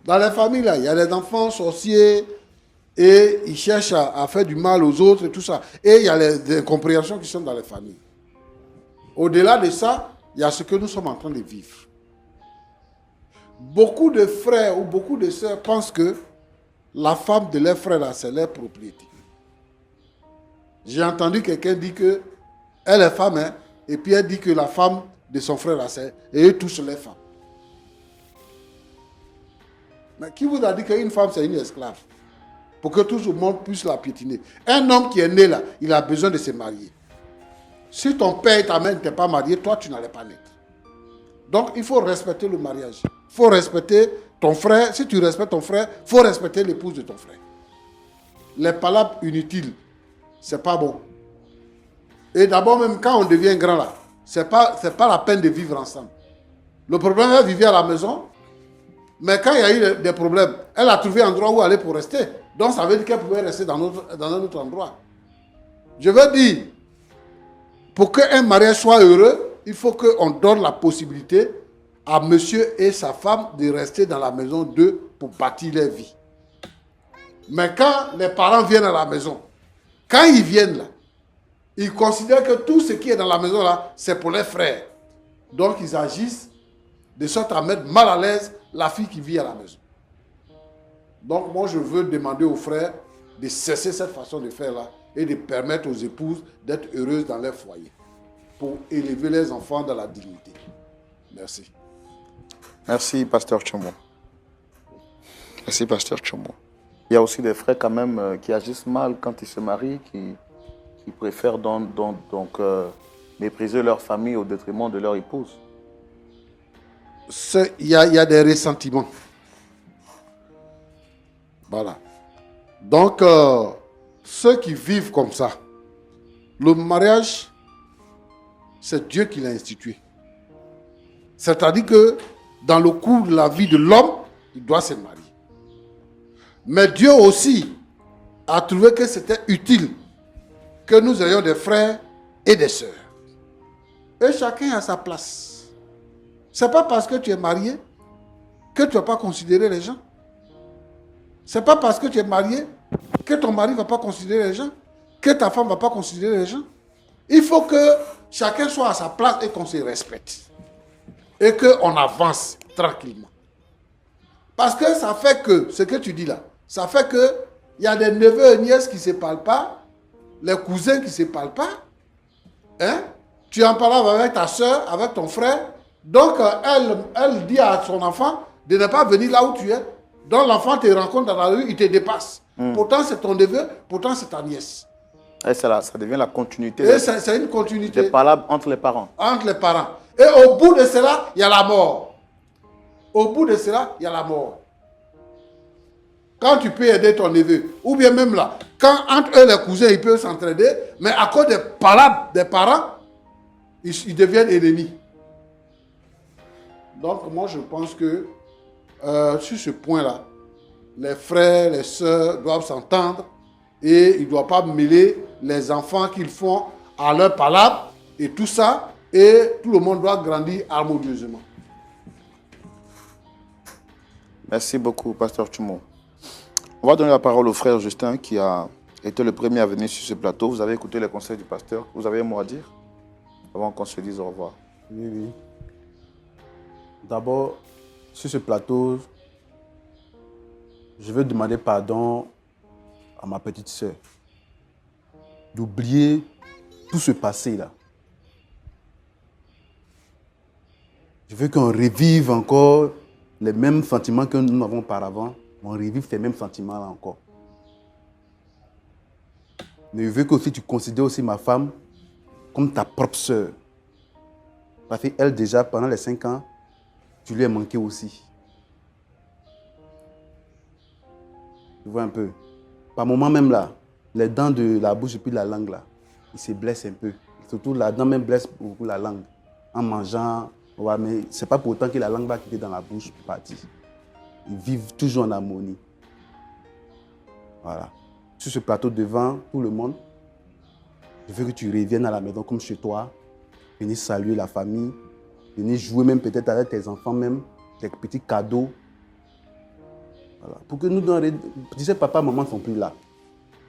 Dans les familles, là, il y a des enfants sorciers et ils cherchent à faire du mal aux autres et tout ça. Et il y a les incompréhensions qui sont dans les familles. Au-delà de ça, il y a ce que nous sommes en train de vivre. Beaucoup de frères ou beaucoup de sœurs pensent que la femme de leur frère, là, c'est leur propriété. J'ai entendu quelqu'un dire qu'elle est femme, hein, et puis elle dit que la femme de son frère, là, c'est... Et eux tous les femmes. Mais qui vous a dit qu'une femme, c'est une esclave? Pour que tout le monde puisse la piétiner. Un homme qui est né là, il a besoin de se marier. Si ton père et ta mère n'étaient pas mariés, toi, tu n'allais pas naître. Donc, il faut respecter le mariage. Il faut respecter ton frère. Si tu respectes ton frère, il faut respecter l'épouse de ton frère. Les palabres inutiles, c'est pas bon. Et d'abord, même quand on devient grand là, c'est pas la peine de vivre ensemble. Le problème, elle vivait à la maison, mais quand il y a eu des problèmes, elle a trouvé un endroit où aller pour rester. Donc, ça veut dire qu'elle pouvait rester dans un autre endroit. Je veux dire, pour qu'un mariage soit heureux, il faut qu'on donne la possibilité à monsieur et sa femme de rester dans la maison d'eux pour bâtir leur vie. Mais quand les parents viennent à la maison, quand ils viennent là, ils considèrent que tout ce qui est dans la maison là, c'est pour les frères. Donc ils agissent de sorte à mettre mal à l'aise la fille qui vit à la maison. Donc moi je veux demander aux frères de cesser cette façon de faire là et de permettre aux épouses d'être heureuses dans leur foyer pour élever les enfants dans la dignité. Merci. Merci, Pasteur Tchombo. Merci, Pasteur Tchombo. Il y a aussi des frères quand même qui agissent mal quand ils se marient, qui préfèrent donc mépriser leur famille au détriment de leur épouse. Il y a des ressentiments. Voilà. Donc, ceux qui vivent comme ça, le mariage, c'est Dieu qui l'a institué. C'est-à-dire que dans le cours de la vie de l'homme, il doit se marier. Mais Dieu aussi a trouvé que c'était utile que nous ayons des frères et des sœurs. Et chacun a sa place. Ce n'est pas parce que tu es marié que tu ne vas pas considérer les gens. Ce n'est pas parce que tu es marié que ton mari ne va pas considérer les gens, que ta femme ne va pas considérer les gens. Il faut que chacun soit à sa place et qu'on se respecte. Et qu'on avance tranquillement. Parce que ça fait que, ce que tu dis là, ça fait que il y a des neveux et nièces qui ne se parlent pas, les cousins qui ne se parlent pas. Hein? Tu en parles avec ta soeur, avec ton frère. Donc, elle dit à son enfant de ne pas venir là où tu es. Donc, l'enfant te rencontre dans la rue, il te dépasse. Pourtant, c'est ton neveu, pourtant, c'est ta nièce. Et ça devient la continuité. Et c'est une continuité. Des palabres entre les parents. Entre les parents. Et au bout de cela, il y a la mort. Au bout de cela, il y a la mort. Quand tu peux aider ton neveu, ou bien même là, quand entre eux les cousins, ils peuvent s'entraider, mais à cause des palabres des parents, ils deviennent ennemis. Donc moi je pense que sur ce point-là, les frères, les sœurs doivent s'entendre et ils ne doivent pas mêler les enfants qu'ils font à leurs palabres et tout ça, et tout le monde doit grandir harmonieusement. Merci beaucoup, Pasteur Tchombo. On va donner la parole au frère Justin qui a été le premier à venir sur ce plateau. Vous avez écouté les conseils du pasteur. Vous avez un mot à dire avant qu'on se dise au revoir? Oui, oui. D'abord, sur ce plateau, je veux demander pardon à ma petite sœur d'oublier tout ce passé-là. Je veux qu'on revive encore les mêmes sentiments que nous avons auparavant. On revive ces mêmes sentiments-là encore. Mais je veux que aussi tu considères aussi ma femme comme ta propre sœur. Parce qu'elle, déjà, pendant les 5 ans, tu lui as manqué aussi. Tu vois un peu. Par moment même là, les dents de la bouche et puis la langue là, ils se blessent un peu. Surtout la dent même blesse beaucoup la langue. En mangeant, ouais, mais ce n'est pas pour autant que la langue va quitter dans la bouche pour partir. Ils vivent toujours en harmonie. Voilà. Sur ce plateau devant tout le monde, je veux que tu reviennes à la maison comme chez toi, venir saluer la famille, venir jouer même peut-être avec tes enfants même, des petits cadeaux. Voilà. Pour que nous, tu sais, papa, maman ne sont plus là.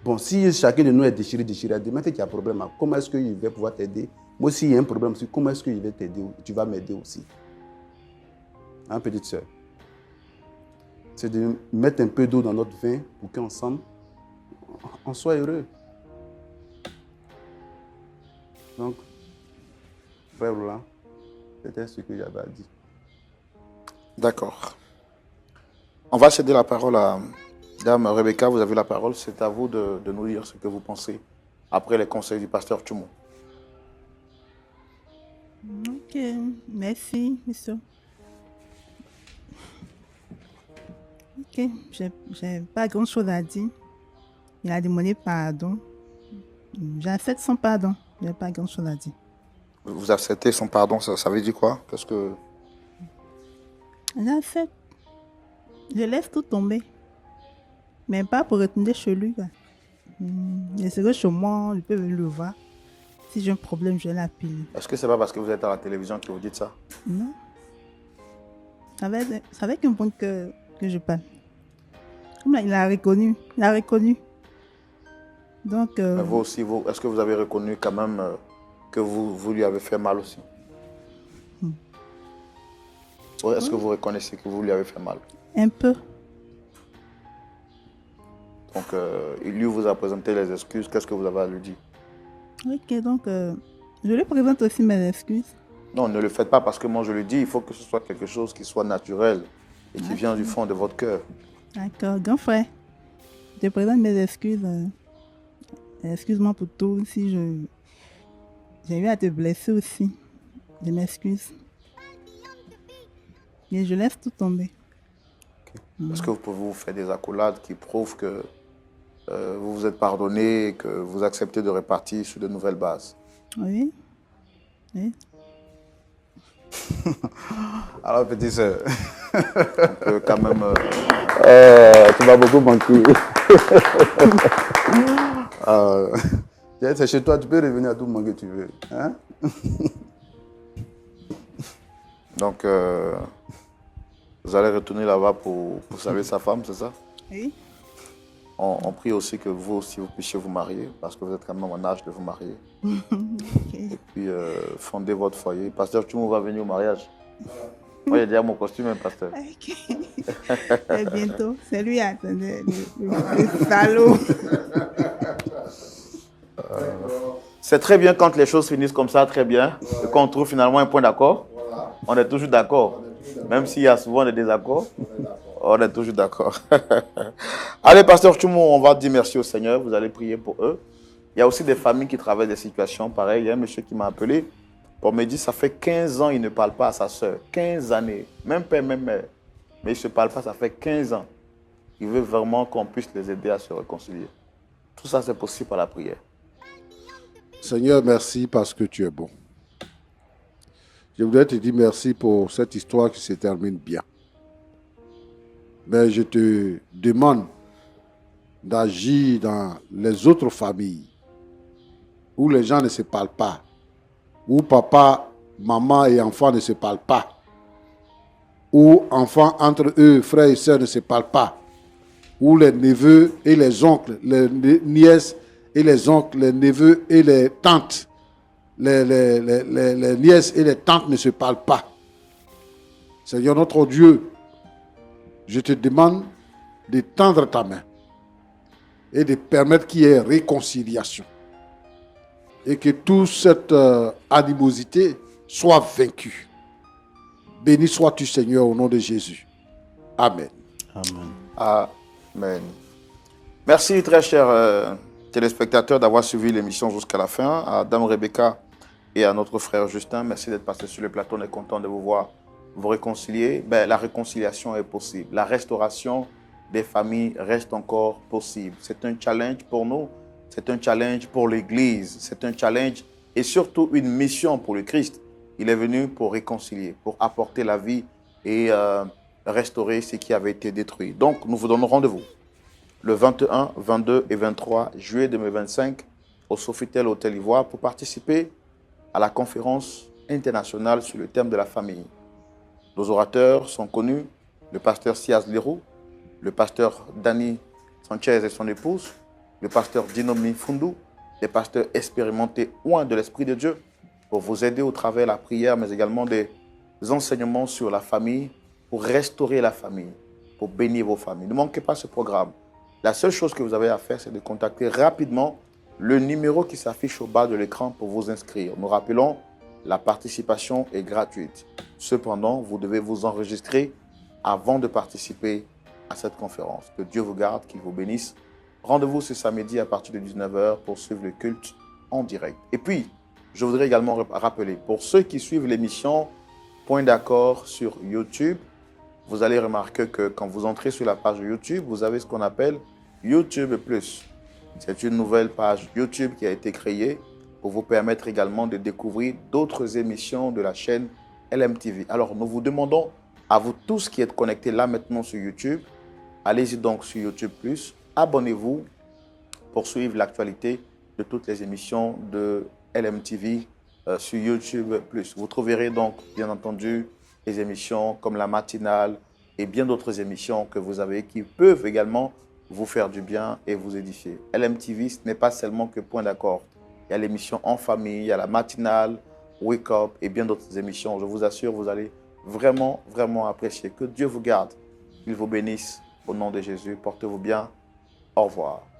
Bon, si chacun de nous est déchiré, demain, qu'il y a un problème, comment est-ce qu'il va pouvoir t'aider? Moi, s'il y a un problème, comment est-ce qu'il va t'aider? Tu vas m'aider aussi. Hein, petite soeur? C'est de mettre un peu d'eau dans notre vin pour qu'ensemble, on soit heureux. Donc, frère Roland, c'était ce que j'avais à dire. D'accord. On va céder la parole à Dame Rebecca. Vous avez la parole. C'est à vous de nous dire ce que vous pensez après les conseils du pasteur Tchoumou. Ok, merci, monsieur. Ok, j'ai pas grand-chose à dire. Il a demandé pardon. J'accepte son pardon. Il n'y a pas grand-chose à dire. Vous acceptez son pardon, ça veut dire quoi? Qu'est-ce que... J'accepte. Je laisse tout tomber. Mais pas pour retourner chez lui. Je serai chez moi, je peux venir le voir. Si j'ai un problème, je vais l'appeler. Est-ce que c'est pas parce que vous êtes à la télévision que vous dites ça? Non. C'est avec un bon cœur que je parle. Comme là, il a reconnu. Il a reconnu. Donc, Mais vous aussi, est-ce que vous avez reconnu quand même que vous lui avez fait mal aussi? Ouais, est-ce que vous reconnaissez que vous lui avez fait mal? un peu. Donc, il lui vous a présenté les excuses. Qu'est-ce que vous avez à lui dire? Ok, donc, je lui présente aussi mes excuses. Non, ne le faites pas parce que moi je le dis, il faut que ce soit quelque chose qui soit naturel et qui vient du fond de votre cœur. D'accord, grand frère. Je te présente mes excuses. Excuse-moi pour tout. Si j'ai eu à te blesser aussi. Je m'excuse. Et je laisse tout tomber. Est-ce que vous pouvez vous faire des accolades qui prouvent que vous vous êtes pardonné et que vous acceptez de repartir sur de nouvelles bases? Oui. Oui. Alors, petite soeur, On peut quand même... tu vas beaucoup manquer. C'est chez toi, tu peux revenir à tout moment que tu veux. Hein? Donc, vous allez retourner là-bas pour saluer sa femme, c'est ça? Oui. On prie aussi que vous aussi, vous puissiez vous marier, parce que vous êtes quand même en âge de vous marier. Okay. Et puis, fonder votre foyer. Pasteur Tchoumou va venir au mariage. Moi, j'ai déjà mon costume, hein, pasteur. Ok. Et bientôt. C'est lui, attendez, le salaud. C'est très bien quand les choses finissent comme ça, très bien. Et quand on trouve finalement un point d'accord, on est toujours d'accord. Même s'il y a souvent des désaccords, on est toujours d'accord. Allez, pasteur Tchoumou, on va dire merci au Seigneur. Vous allez prier pour eux. Il y a aussi des familles qui traversent des situations pareilles. Il y a un monsieur qui m'a appelé pour me dire ça fait 15 ans il ne parle pas à sa soeur. 15 années. Même père, même mère. Mais il ne se parle pas, ça fait 15 ans. Il veut vraiment qu'on puisse les aider à se réconcilier. Tout ça, c'est possible par la prière. Seigneur, merci parce que tu es bon. Je voudrais te dire merci pour cette histoire qui se termine bien. Mais je te demande d'agir dans les autres familles où les gens ne se parlent pas, où papa, maman et enfants ne se parlent pas, où enfants entre eux, frères et sœurs ne se parlent pas, où les neveux et les oncles, les nièces et les oncles, les neveux et les tantes, les nièces et les tantes ne se parlent pas. Seigneur notre Dieu, je te demande de tendre ta main et de permettre qu'il y ait réconciliation et que toute cette animosité soit vaincue. Béni sois-tu, Seigneur, au nom de Jésus. Amen. Amen. Amen. Merci, très chers téléspectateurs, d'avoir suivi l'émission jusqu'à la fin. À Dame Rebecca et à notre frère Justin, merci d'être passé sur le plateau. On est content de vous voir vous réconcilier. La réconciliation est possible. La restauration des familles reste encore possible. C'est un challenge pour nous. C'est un challenge pour l'Église. C'est un challenge et surtout une mission pour le Christ. Il est venu pour réconcilier, pour apporter la vie et restaurer ce qui avait été détruit. Donc, nous vous donnons rendez-vous le 21, 22 et 23 juillet 2025 au Sofitel Hôtel Ivoire pour participer à la conférence internationale sur le thème de la famille. Nos orateurs sont connus, le pasteur Sias Leroux, le pasteur Danny Sanchez et son épouse, le pasteur Dinomi Fundu, des pasteurs expérimentés loin de l'Esprit de Dieu, pour vous aider au travers de la prière, mais également des enseignements sur la famille, pour restaurer la famille, pour bénir vos familles. Ne manquez pas ce programme. La seule chose que vous avez à faire, c'est de contacter rapidement le numéro qui s'affiche au bas de l'écran pour vous inscrire. Nous rappelons, la participation est gratuite. Cependant, vous devez vous enregistrer avant de participer à cette conférence. Que Dieu vous garde, qu'il vous bénisse. Rendez-vous ce samedi à partir de 19h pour suivre le culte en direct. Et puis, je voudrais également rappeler, pour ceux qui suivent l'émission Point d'accord sur YouTube, vous allez remarquer que quand vous entrez sur la page YouTube, vous avez ce qu'on appelle YouTube Plus. C'est une nouvelle page YouTube qui a été créée pour vous permettre également de découvrir d'autres émissions de la chaîne LMTV. Alors, nous vous demandons à vous tous qui êtes connectés là maintenant sur YouTube, allez-y donc sur YouTube Plus, abonnez-vous pour suivre l'actualité de toutes les émissions de LMTV sur YouTube Plus. Vous trouverez donc, bien entendu, des émissions comme la matinale et bien d'autres émissions que vous avez qui peuvent également vous faire du bien et vous édifier. LMTV, ce n'est pas seulement que Point d'accord. Il y a l'émission En famille, il y a la matinale, Wake Up et bien d'autres émissions. Je vous assure, vous allez vraiment, vraiment apprécier. Que Dieu vous garde, qu'il vous bénisse au nom de Jésus. Portez-vous bien. Au revoir.